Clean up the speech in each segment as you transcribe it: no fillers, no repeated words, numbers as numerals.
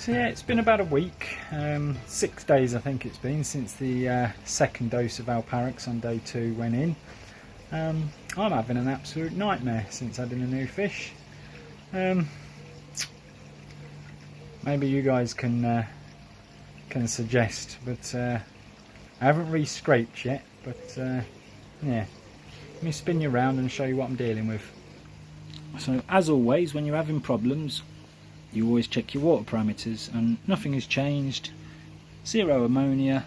So yeah, it's been about a week, 6 days I think it's been since the second dose of Alparex on day 2 went in. I'm having an absolute nightmare since adding a new fish. Maybe you guys can suggest, but I haven't re-scraped yet. But yeah, let me spin you around and show you what I'm dealing with. So as always, when you're having problems, you always check your water parameters, and nothing has changed. 0 ammonia,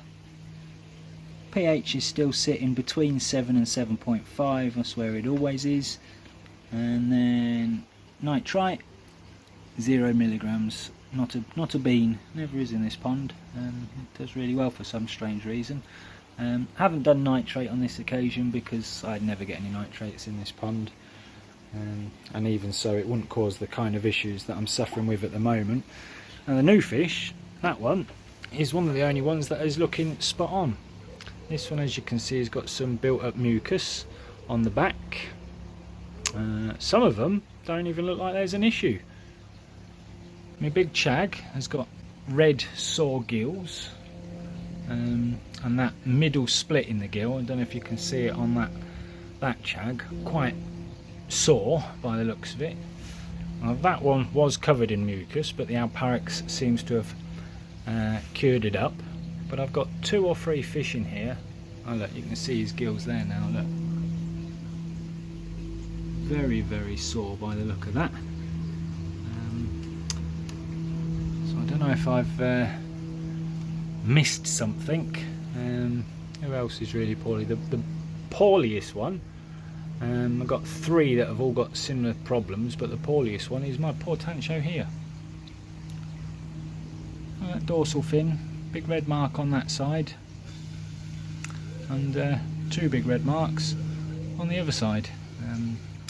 pH is still sitting between 7 and 7.5, that's where it always is. And then nitrite, 0 milligrams, not a bean, never is in this pond. It does really well for some strange reason. Haven't done nitrate on this occasion because I'd never get any nitrates in this pond. And even so, it wouldn't cause the kind of issues that I'm suffering with at the moment. And the new fish, that one, is one of the only ones that is looking spot on. This one, as you can see, has got some built up mucus on the back. Some of them don't even look like there's an issue. My big chag has got red sore gills, and that middle split in the gill, I don't know if you can see it on that chag, quite sore by the looks of it. That one was covered in mucus, but the Alparex seems to have cured it up. But I've got 2 or 3 fish in here. Oh look, you can see his gills there now, look. Very, very sore by the look of that. So I don't know if I've missed something. Who else is really poorly? The poorliest one, I've got 3 that have all got similar problems, but the poorliest one is my poor Tancho here. That dorsal fin, big red mark on that side, and 2 big red marks on the other side.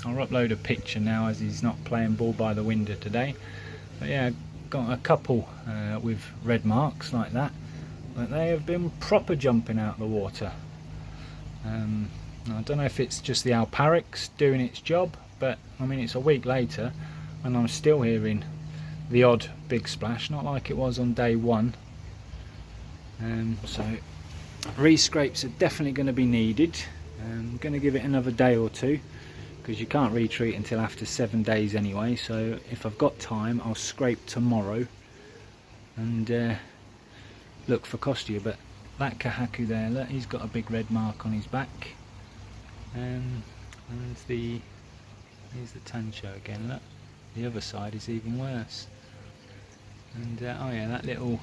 I'll upload a picture now as he's not playing ball by the window today. But yeah, got a couple with red marks like that, but they have been proper jumping out of the water. I don't know if it's just the Alparex doing its job, but I mean, it's a week later and I'm still hearing the odd big splash, not like it was on day 1. So re-scrapes are definitely going to be needed. I'm going to give it another day or 2 because you can't retreat until after 7 days anyway, so if I've got time I'll scrape tomorrow and look for Kostia. But that Kahaku there, look, he's got a big red mark on his back. And here's the Tancho again, look, the other side is even worse. And oh yeah, that little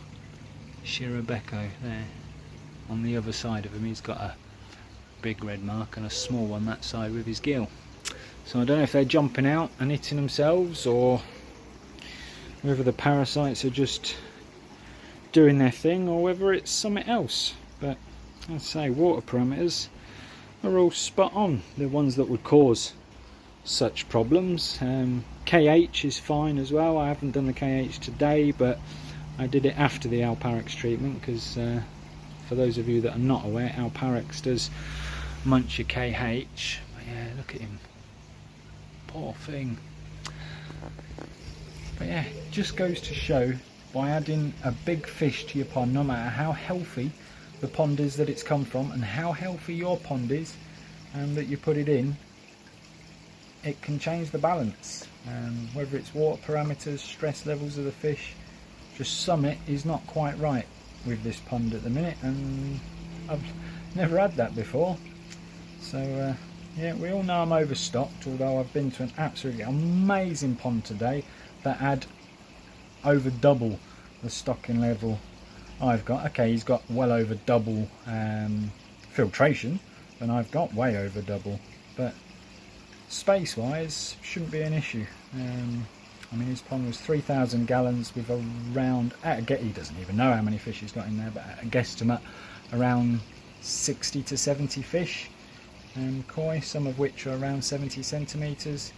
Shirobeko there on the other side of him, he's got a big red mark and a small one that side with his gill. So I don't know if they're jumping out and hitting themselves, or whether the parasites are just doing their thing, or whether it's something else. But I'd say water parameters are all spot on, the ones that would cause such problems. KH is fine as well. I haven't done the KH today, but I did it after the Alparex treatment because for those of you that are not aware, Alparex does munch your KH. But yeah, look at him, poor thing. But yeah, it just goes to show, by adding a big fish to your pond, no matter how healthy the pond is that it's come from and how healthy your pond is and that you put it in, it can change the balance. Whether it's water parameters, stress levels of the fish, just something is not quite right with this pond at the minute, and I've never had that before. So yeah, we all know I'm overstocked, although I've been to an absolutely amazing pond today that had over double the stocking level I've got. Okay, he's got well over double filtration, and I've got way over double, but space wise shouldn't be an issue. I mean, his pond was 3,000 gallons with around, he doesn't even know how many fish he's got in there, but a guesstimate around 60 to 70 fish, and koi, some of which are around 70 centimetres.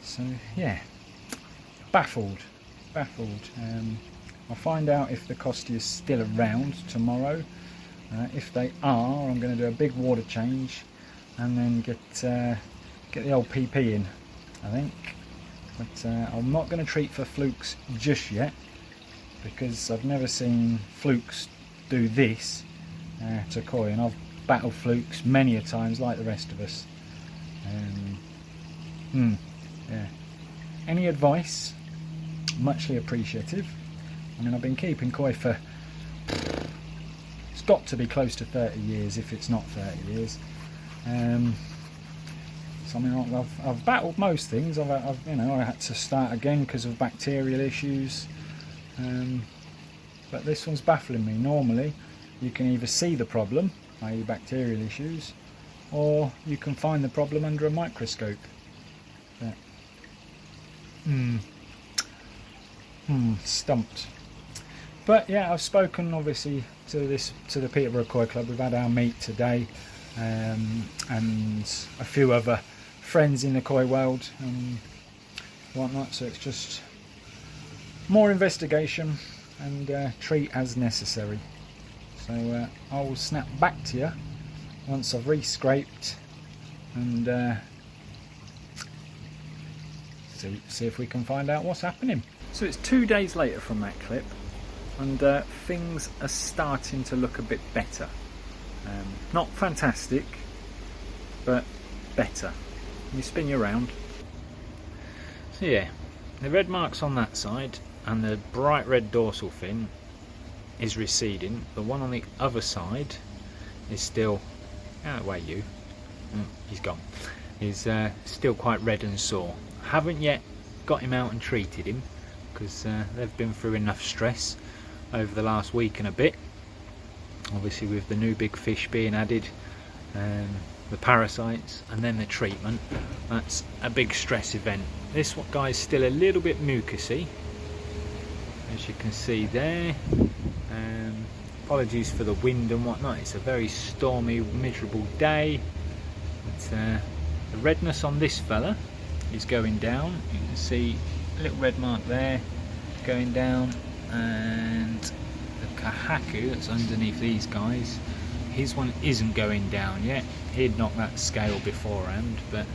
So yeah, baffled. I'll find out if the Kostia is still around tomorrow. If they are, I'm going to do a big water change and then get the old PP in, I think. But I'm not going to treat for flukes just yet. because I've never seen flukes do this to koi, and I've battled flukes many a times like the rest of us. Yeah. Any advice? Muchly appreciative. I mean, I've been keeping koi for, it's got to be close to 30 years if it's not 30 years. So I mean, I've battled most things. I've you know, I had to start again because of bacterial issues, but this one's baffling me. Normally you can either see the problem, i.e. bacterial issues, or you can find the problem under a microscope. But, stumped. But yeah, I've spoken obviously to the Peterborough Koi Club. We've had our meet today, and a few other friends in the koi world and whatnot. So it's just more investigation and treat as necessary. So I will snap back to you once I've re-scraped and see if we can find out what's happening. So it's 2 days later from that clip, and things are starting to look a bit better. Not fantastic, but better. Let me spin you around. So yeah, the red marks on that side and the bright red dorsal fin is receding. The one on the other side is still, out of the way you, he's gone, is still quite red and sore. Haven't yet got him out and treated him because they've been through enough stress over the last week and a bit. Obviously with the new big fish being added, the parasites and then the treatment, that's a big stress event. This guy's still a little bit mucousy, as you can see there. Apologies for the wind and whatnot, it's a very stormy, miserable day. But, the redness on this fella is going down. You can see a little red mark there going down, and the kahaku that's underneath these guys, his one isn't going down yet. He'd knocked that scale beforehand, but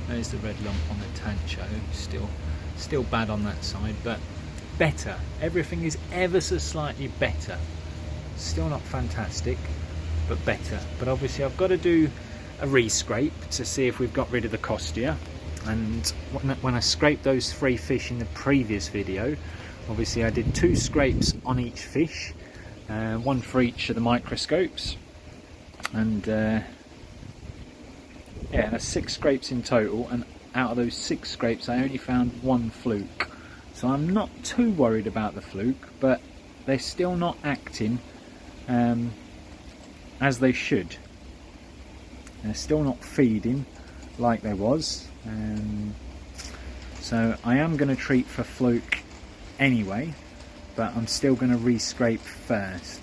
there's the red lump on the tancho. Still bad on that side, but better. Everything is ever so slightly better. Still not fantastic, but better. But obviously I've got to do a re-scrape to see if we've got rid of the costia. And when I scraped those 3 fish in the previous video, obviously I did 2 scrapes on each fish, 1 for each of the microscopes, and yeah, that's 6 scrapes in total, and out of those 6 scrapes I only found 1 fluke. So I'm not too worried about the fluke, but they're still not acting as they should. They're still not feeding like they was. So I am going to treat for fluke anyway, but I'm still going to re-scrape first.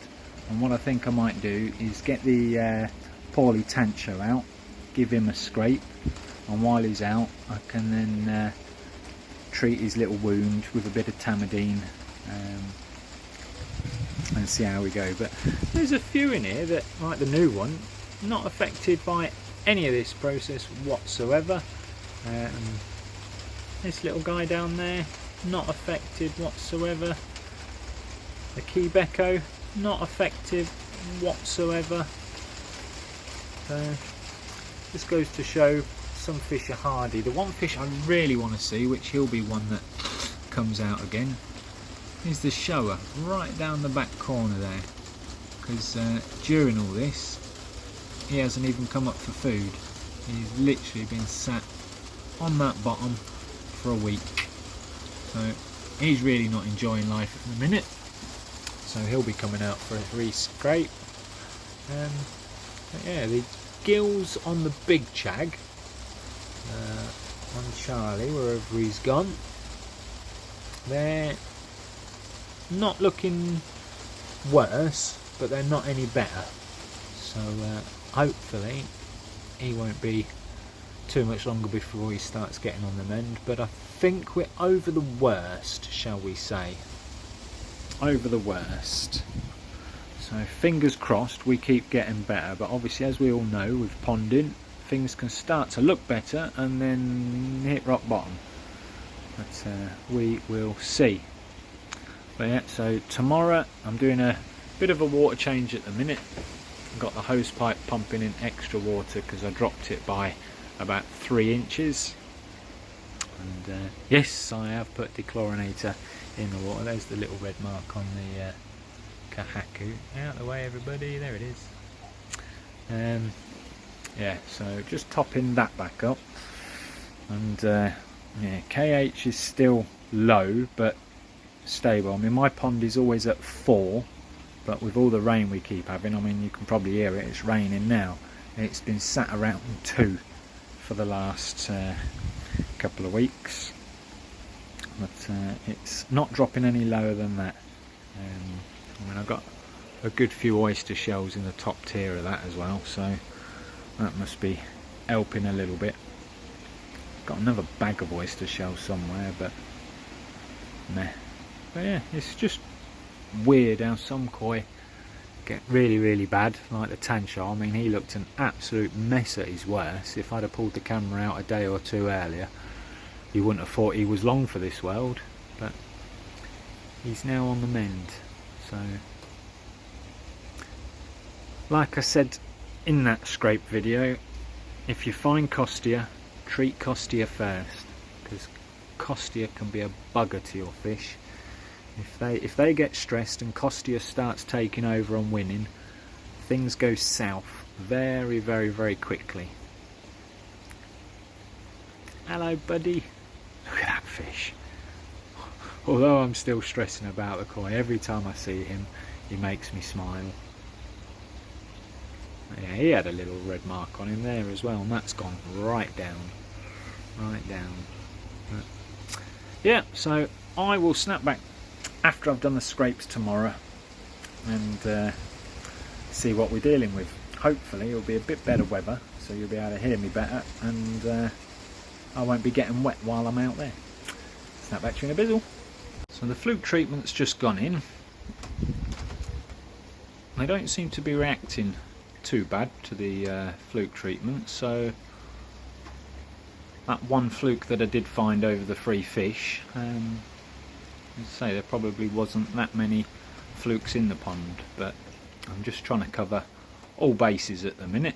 And what I think I might do is get the poorly tancho out, give him a scrape, and while he's out I can then treat his little wound with a bit of tamidine and see how we go. But there's a few in here that, like the new one, not affected by any of this process whatsoever. This little guy down there, not affected whatsoever. The Quebeco, not affected whatsoever. This goes to show some fish are hardy. The one fish I really want to see, which he'll be one that comes out again, is the shower right down the back corner there, because during all this he hasn't even come up for food. He's literally been sat on that bottom for a week, so he's really not enjoying life at the minute. So he'll be coming out for a re-scrape. But yeah, the gills on the big chag, on Charlie, wherever he's gone, they're not looking worse, but they're not any better. So hopefully he won't be too much longer before he starts getting on the mend. But I think we're over the worst, shall we say. Over the worst. So fingers crossed we keep getting better, but obviously, as we all know, with ponding, things can start to look better and then hit rock bottom. But we will see. But yeah, so tomorrow I'm doing a bit of a water change at the minute. I've got the hose pipe pumping in extra water because I dropped it by about 3 inches. And yes, I have put dechlorinator in the water. There's the little red mark on the Kahaku. Out of the way, everybody. There it is. Yeah, so just topping that back up. And yeah, KH is still low but stable. I mean, my pond is always at 4, but with all the rain we keep having, I mean, you can probably hear it, it's raining now. It's been sat around 2 for the last couple of weeks, but it's not dropping any lower than that. I mean, I've got a good few oyster shells in the top tier of that as well, so that must be helping a little bit. Got another bag of oyster shells somewhere, but meh. But yeah, it's just weird how some koi get really bad, like the Tancho. I mean, he looked an absolute mess at his worst. If I'd have pulled the camera out a day or 2 earlier, you wouldn't have thought he was long for this world, but he's now on the mend. So like I said in that scrape video, if you find Costia, treat Costia first, because Costia can be a bugger to your fish. If they get stressed and Costia starts taking over and winning, things go south very quickly. Hello, buddy. Look at that fish. Although I'm still stressing about the koi, every time I see him he makes me smile. Yeah, he had a little red mark on him there as well, and that's gone right down. But yeah, so I will snap back after I've done the scrapes tomorrow and see what we're dealing with. Hopefully it'll be a bit better weather, so you'll be able to hear me better, and I won't be getting wet while I'm out there. Snap back to you in a bizzle. So the fluke treatment's just gone in. They don't seem to be reacting too bad to the fluke treatment, so that one fluke that I did find over the 3 fish, I'd say there probably wasn't that many flukes in the pond, but I'm just trying to cover all bases at the minute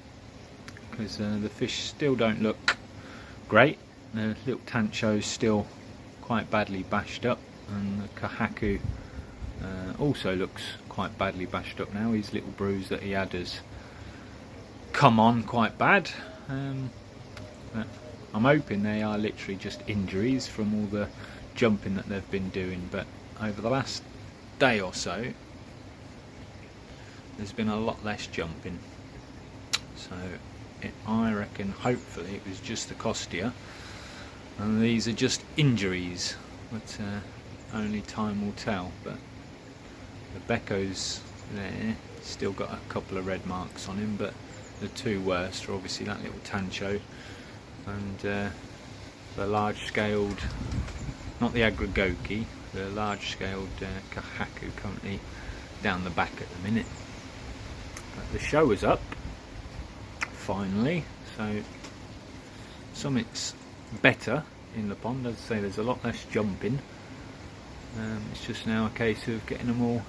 because the fish still don't look great. The little Tancho's still quite badly bashed up, and the Kahaku also looks quite badly bashed up now. His little bruise that he had has come on quite bad. But I'm hoping they are literally just injuries from all the jumping that they've been doing, but over the last day or so there's been a lot less jumping, so I reckon hopefully it was just the Costia and these are just injuries, but only time will tell. But the Becco's there, still got a couple of red marks on him, but the 2 worst are obviously that little Tancho and the large scaled, not the Aggregoki, the large scaled Kahaku currently down the back at the minute. But the show is up finally, so something's better in the pond. As I say, there's a lot less jumping. It's just now a case of getting them all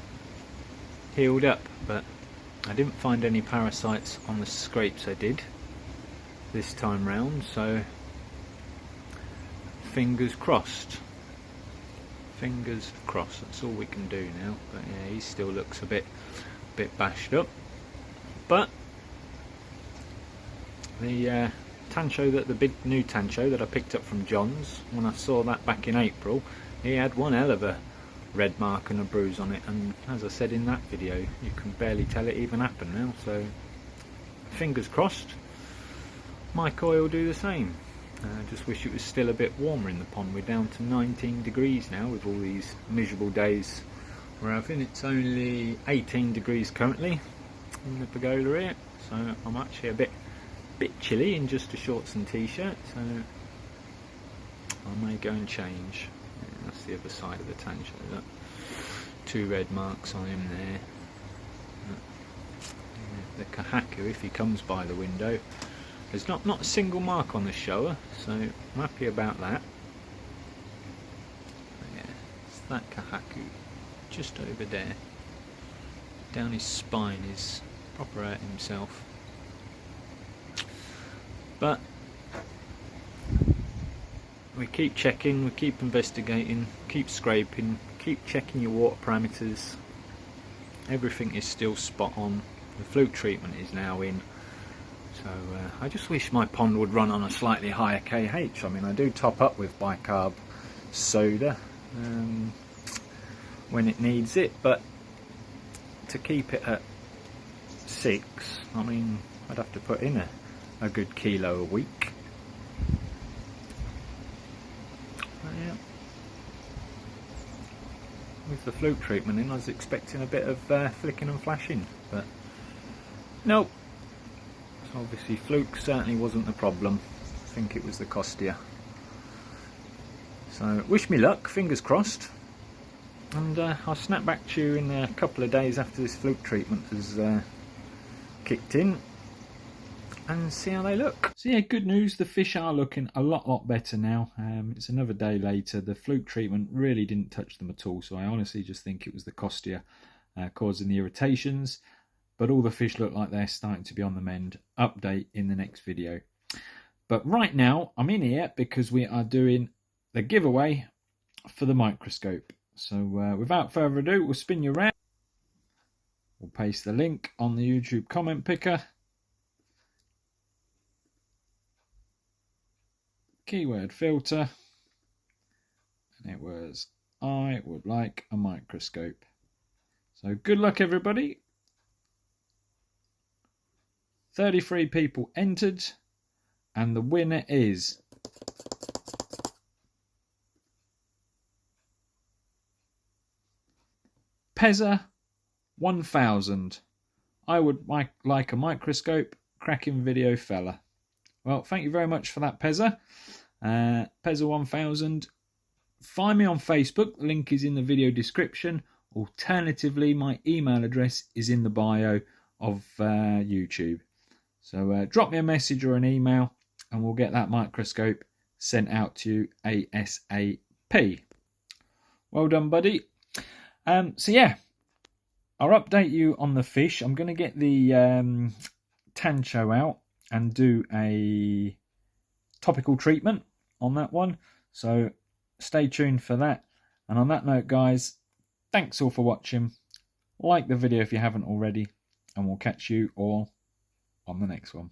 healed up, but I didn't find any parasites on the scrapes I did this time round, so fingers crossed. Fingers crossed, that's all we can do now. But yeah, he still looks a bit bashed up. But the Tancho, the big new Tancho that I picked up from John's, when I saw that back in April, he had one hell of a red mark and a bruise on it, and as I said in that video, you can barely tell it even happened now. So fingers crossed my koi will do the same. I just wish it was still a bit warmer in the pond. We're down to 19 degrees now with all these miserable days we're having. It's only 18 degrees currently in the pergola here, so I'm actually a bit chilly in just a shorts and t-shirt, so I may go and change. Yeah, that's the other side of the Tancho. Look, 2 red marks on him there. The Kahaku, if he comes by the window, there's not a single mark on the shower, so I'm happy about that. But yeah, it's that Kahaku. just over there. Down his spine is proper hurt himself. But we keep checking, we keep investigating, keep scraping, keep checking your water parameters. Everything is still spot on. The fluke treatment is now in. So I just wish my pond would run on a slightly higher KH. I mean, I do top up with bicarb soda when it needs it, but to keep it at 6, I mean, I'd have to put in a good kilo a week. But yeah, with the fluke treatment in, I was expecting a bit of flicking and flashing, but nope. So obviously fluke certainly wasn't the problem. I think it was the Costia. So wish me luck, fingers crossed, and I'll snap back to you in a couple of days after this fluke treatment has kicked in and see how they look. So yeah, good news, the fish are looking a lot better now. It's another day later. The fluke treatment really didn't touch them at all, so I honestly just think it was the Costia causing the irritations. But all the fish look like they're starting to be on the mend. Update in the next video. But right now, I'm in here because we are doing the giveaway for the microscope. So without further ado, we'll spin you around. We'll paste the link on the YouTube comment picker. Keyword filter. And it was, I would like a microscope. So good luck, everybody. 33 people entered, and the winner is S.A.T.Z 1000. I would like a microscope. Cracking video, fella. Well, thank you very much for that, S.A.T.Z. S.A.T.Z 1000. Find me on Facebook. The link is in the video description. Alternatively, my email address is in the bio of YouTube. So drop me a message or an email and we'll get that microscope sent out to you ASAP. Well done, buddy. So yeah, I'll update you on the fish. I'm going to get the Tancho out and do a topical treatment on that one. So stay tuned for that. And on that note, guys, thanks all for watching. Like the video if you haven't already, and we'll catch you all on the next one.